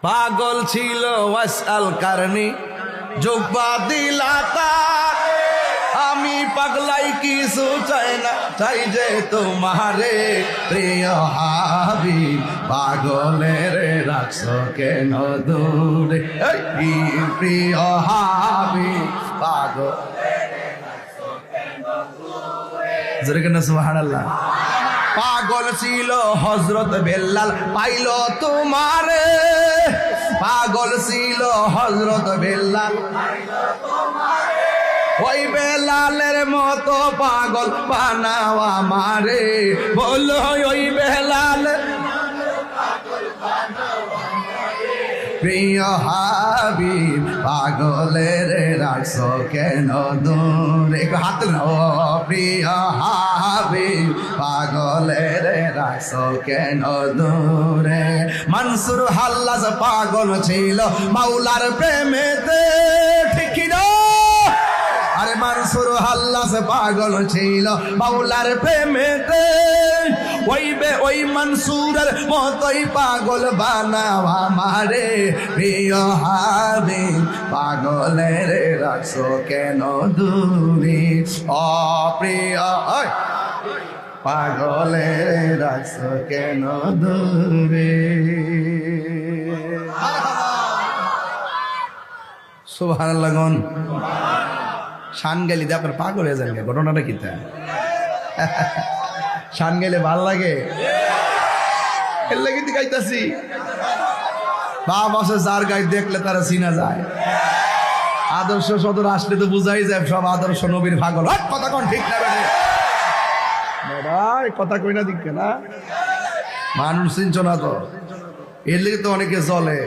পাগল ছিল ওয়াসাল কারণী জুব্বা দিলাতা আমি পাগলাই কিছু চাই না চাই যে তোমারে প্রিয় হাবিব পাগলের রাখছো কেন দূরে প্রিয় হাবিব পাগল জোরে কেন সুবহানাল্লাহ। পাগল ছিল হযরত বেলাল পাইল তোমারে পাগল ছিল হযরত বেলাল ওই বেলালের মতো পাগল বানাও আমারে বলো ওই বেলাল প্রিয় হাবিব পাগলের রাখছো কেন দূরে হাত নাও প্রিয় হাবিব পাগলের রাখছো কেন দূরে মনসুর হাল্লাজ পাগল ছিল মাওলার প্রেমেতে ঠিক না আরে মনসুর হাল্লাজ পাগল ছিল মাওলার প্রেমেতে ওই মনসুরের মতোই পাগল বানাও আমারে প্রিয় হাবিব পাগলের রাখছো কেন দূরে অপ্রিয় পাগলের রাখছো কেন দূরে। সুবহানাল্লাহ গন শান গেলি দিয়ে আপনার পাগল হয়ে যান ঘটনাটা কি তা শান গেলে ভাল লাগে এর লাগে গাইতাছি বাপ আছে যার গাই দেখলে তারা চিনা যায় আদর্শ সদর আসলে তো বুঝাই যায় সব আদর্শ নবীর পাগল কথা কোন ঠিক না ভাই কথা কই না দিক না মানুষ চিনছ না তো এর লেগে তো অনেকে চলে